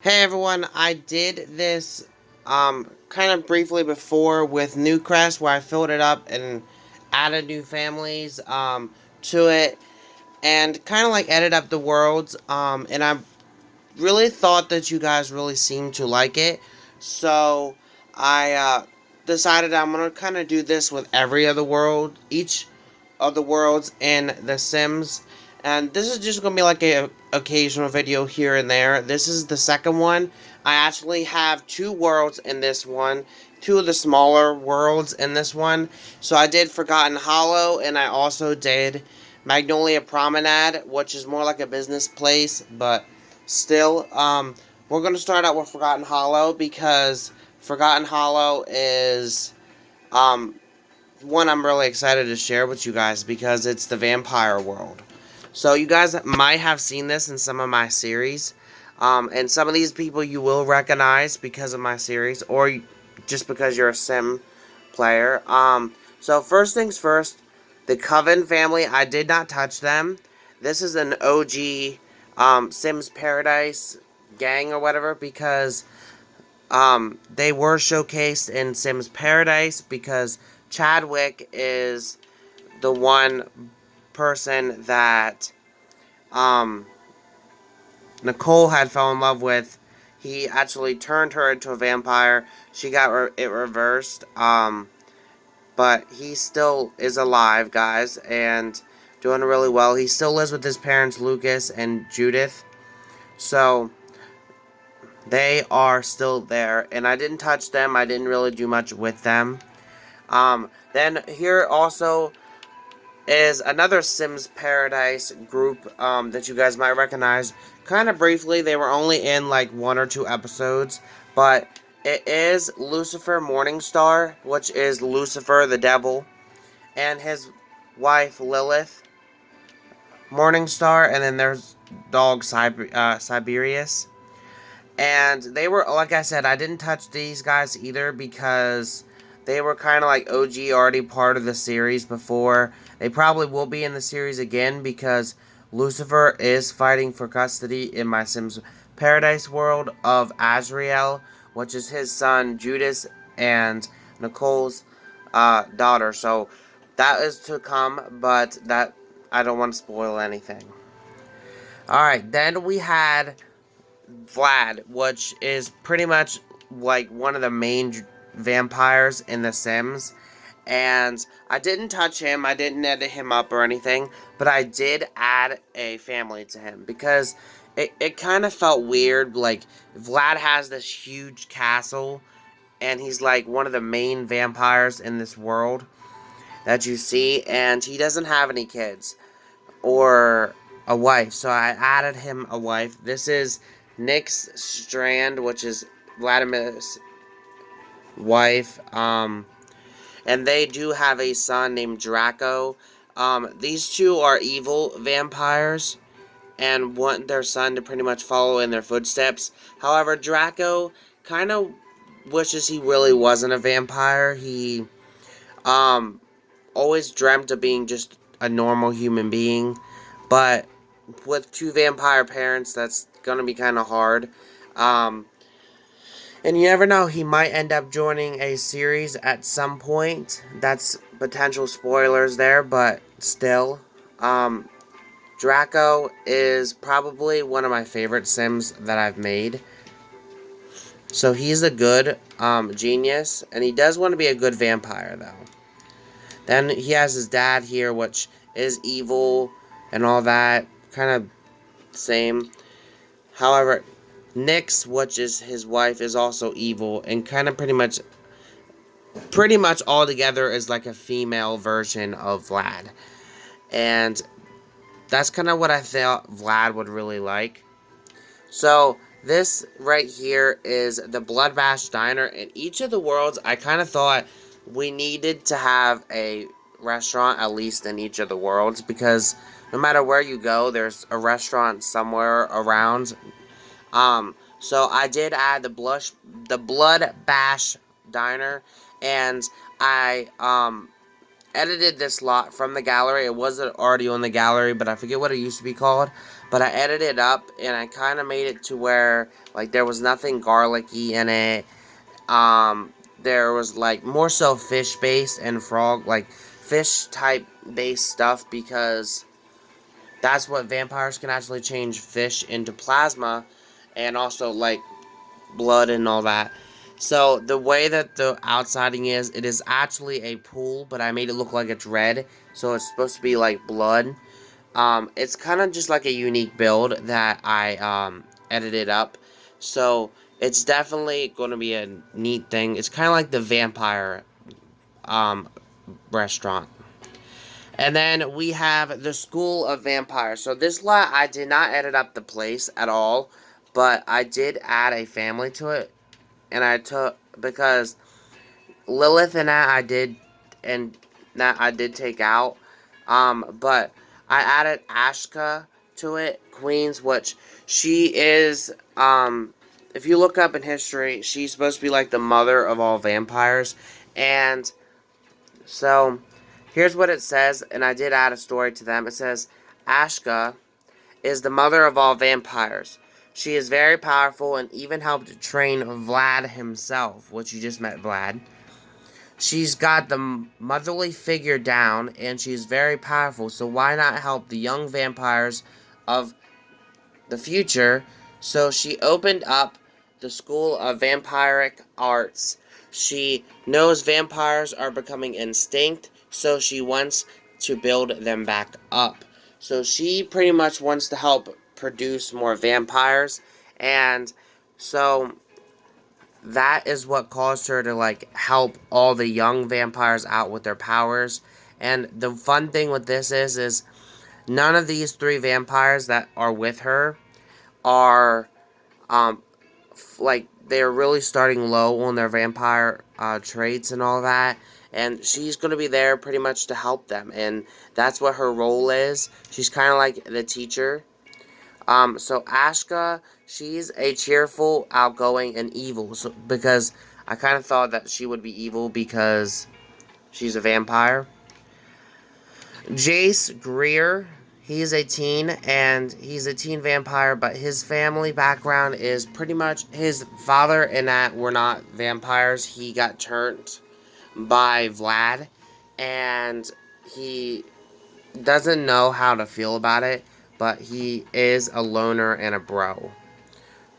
Hey everyone, I did this kind of briefly before with Newcrest where I filled it up and added new families to it and kind of like edited up the worlds and I really thought that you guys really seemed to like it. So I decided I'm going to kind of do this with every other world, each of the worlds in The Sims. And this is just going to be like a occasional video here and there. This is the second one. I actually have two worlds in this one. Two of the smaller worlds in this one. So I did Forgotten Hollow and I also did Magnolia Promenade, which is more like a business place, but still, we're going to start out with Forgotten Hollow because Forgotten Hollow is one I'm really excited to share with you guys because it's the vampire world. So you guys might have seen this in some of my series. And some of these people you will recognize because of my series or just because you're a Sim player. So first things first, the Coven family, I did not touch them. This is an OG Sims Paradise gang or whatever because they were showcased in Sims Paradise because Chadwick is the one person that Nicole had fell in love with. He actually turned her into a vampire. She got it reversed. But he still is alive, guys, and doing really well. He still lives with his parents, Lucas and Judith. So they are still there, and I didn't touch them. I didn't really do much with them. Then here also is another Sims Paradise group that you guys might recognize. Kind of briefly, they were only in like 1 or 2 episodes, but it is Lucifer Morningstar, which is Lucifer the devil, and his wife Lilith Morningstar, and then there's dog Siberius. And they were, like I said, I didn't touch these guys either because they were kind of like OG, already part of the series before. They probably will be in the series again because Lucifer is fighting for custody in my Sims Paradise world of Azrael, which is his son Judas and Nicole's daughter. So that is to come, but that I don't want to spoil anything. Alright, then we had Vlad, which is pretty much like one of the main vampires in The Sims. And I didn't touch him, I didn't edit him up or anything, but I did add a family to him because it kind of felt weird. Like, Vlad has this huge castle, and he's like one of the main vampires in this world that you see, and he doesn't have any kids or a wife, so I added him a wife. This is Nick's Strand, which is Vladimir's wife, and they do have a son named Draco. These two are evil vampires and want their son to pretty much follow in their footsteps. However, Draco kind of wishes he really wasn't a vampire. He always dreamt of being just a normal human being, but with two vampire parents, that's gonna be kind of hard. And you never know, he might end up joining a series at some point. That's potential spoilers there, but still. Draco is probably one of my favorite Sims that I've made. So he's a good genius, and he does want to be a good vampire, though. Then he has his dad here, which is evil and all that. Kind of same. However, Nyx, which is his wife, is also evil and kind of pretty much all together is like a female version of Vlad. And that's kind of what I thought Vlad would really like. So this right here is the Blood Bash Diner. In each of the worlds, I kind of thought we needed to have a restaurant at least in each of the worlds because no matter where you go, there's a restaurant somewhere around. So I did add the Blood Bash Diner, and I edited this lot from the gallery. It wasn't already on the gallery, but I forget what it used to be called. but I edited it up and I kind of made it to where like there was nothing garlicky in it. There was like more so fish based and frog, like fish type based stuff, because that's what vampires can actually change fish into plasma, and also like blood and all that. So the way that the outsiding is, it is actually a pool, but I made it look like it's red, so it's supposed to be like blood. It's kind of just like a unique build that I edited up. So it's definitely going to be a neat thing. It's kind of like the vampire um, restaurant. And then we have the School of Vampires. So this lot, I did not edit up the place at all, but I did add a family to it. And I took, because Lilith and that I did take out. But I added Ashka to it, Queens, which she is, if you look up in history, she's supposed to be like the mother of all vampires. And so, here's what it says, and I did add a story to them. It says, Ashka is the mother of all vampires. She is very powerful and even helped train Vlad himself, which you just met Vlad. She's got the motherly figure down, and she's very powerful, so why not help the young vampires of the future? So she opened up the School of Vampiric Arts. She knows vampires are becoming extinct, so she wants to build them back up. So she pretty much wants to help produce more vampires, and so that is what caused her to like help all the young vampires out with their powers. And the fun thing with this is none of these three vampires that are with her are like they're really starting low on their vampire traits and all that, and she's going to be there pretty much to help them, and that's what her role is. She's kind of like the teacher. So Ashka, she's a cheerful, outgoing, and evil. So because I kind of thought that she would be evil because she's a vampire. Jace Greer, he's a teen, and he's a teen vampire, but his family background is pretty much his father and that were not vampires. He got turned by Vlad, and he doesn't know how to feel about it, but he is a loner and a bro.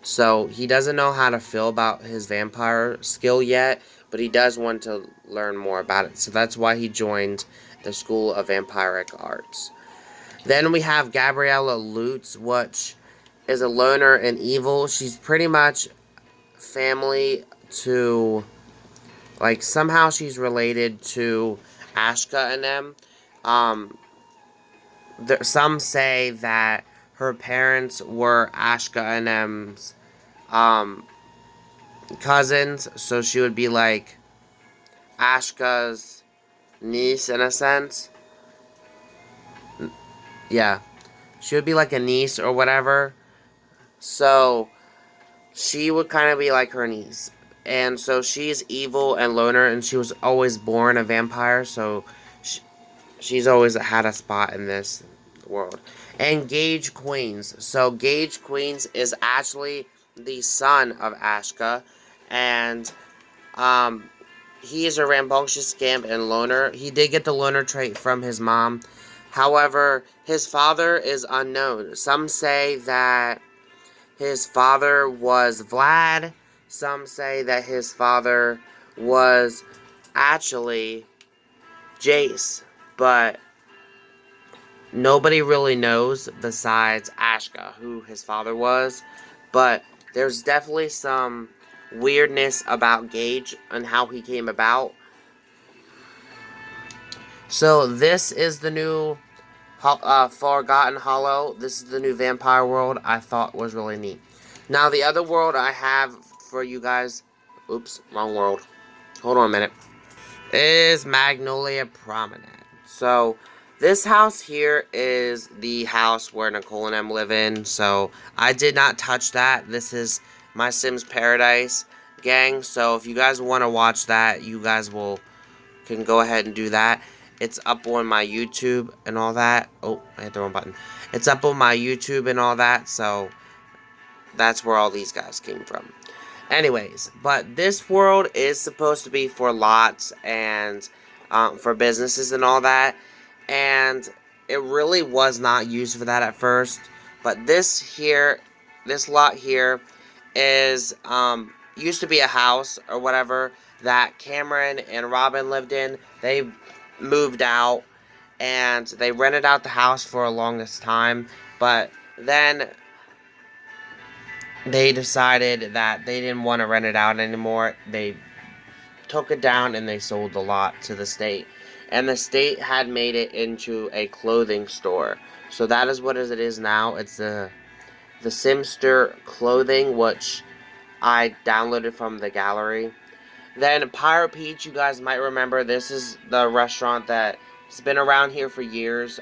So he doesn't know how to feel about his vampire skill yet, but he does want to learn more about it. So that's why he joined the School of Vampiric Arts. Then we have Gabriella Lutz, which is a loner and evil. She's pretty much family to, like, somehow she's related to Ashka and them. Some say that her parents were Ashka and them's cousins, so she would be like Ashka's niece in a sense. Yeah, she would be like a niece or whatever. So she would kind of be like her niece. And so she's evil and loner, and she was always born a vampire, so she's always had a spot in this world. And Gage Queens. So Gage Queens is actually the son of Ashka, and he is a rambunctious scamp and loner. He did get the loner trait from his mom. However, his father is unknown. Some say that his father was Vlad. Some say that his father was actually Jace. But nobody really knows besides Ashka who his father was. But there's definitely some weirdness about Gage and how he came about. So this is the new Forgotten Hollow. This is the new vampire world I thought was really neat. Now the other world I have for you guys, oops, wrong world. Hold on a minute. Is Magnolia Promenade. So this house here is the house where Nicole and them live in. So I did not touch that. This is my Sims Paradise gang. So if you guys want to watch that, you guys can go ahead and do that. It's up on my YouTube and all that. Oh, I hit the wrong button. It's up on my YouTube and all that, so that's where all these guys came from. Anyways, but this world is supposed to be for lots and for businesses and all that. And it really was not used for that at first. But this lot here is used to be a house or whatever that Cameron and Robin lived in. They moved out and they rented out the house for a longest time. But then they decided that they didn't want to rent it out anymore. They took it down and they sold the lot to the state. And the state had made it into a clothing store. So that is what it is now. It's the Simster clothing, which I downloaded from the gallery. Then Pirate Peach, you guys might remember, this is the restaurant that has been around here for years.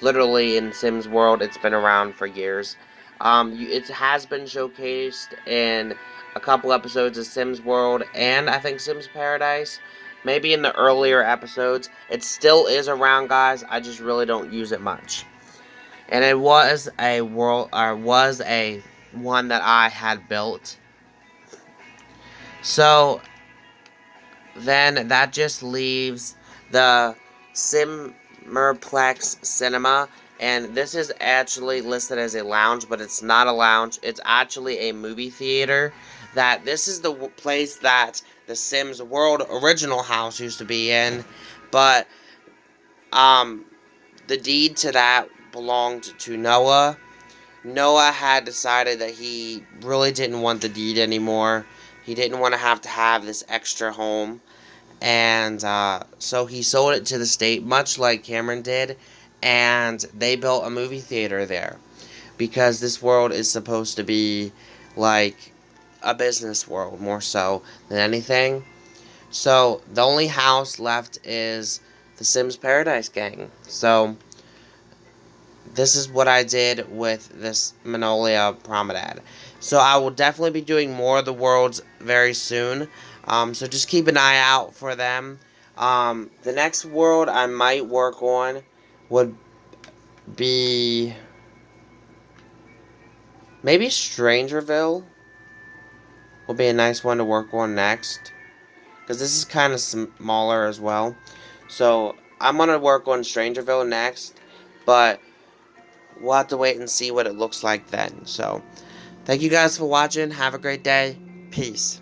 Literally in Sims World, it's been around for years. It has been showcased in a couple episodes of Sims World and I think Sims Paradise. Maybe in the earlier episodes. It still is around, guys. I just really don't use it much. And it was a one that I had built. So then that just leaves the Simmerplex Cinema, and this is actually listed as a lounge, but it's not a lounge. It's actually a movie theater. This is the place that the Sims World original house used to be in, but the deed to that belonged to Noah. Noah had decided that he really didn't want the deed anymore. He didn't want to have this extra home. And so he sold it to the state, much like Cameron did. And they built a movie theater there. Because this world is supposed to be like a business world, more so than anything. So the only house left is the Sims Paradise gang. So this is what I did with this Magnolia promenade. So I will definitely be doing more of the worlds very soon. So just keep an eye out for them. The next world I might work on would be maybe Strangerville. Will be a nice one to work on next. Because this is kind of smaller as well. So I'm going to work on Strangerville next. But we'll have to wait and see what it looks like then. So, thank you guys for watching. Have a great day. Peace.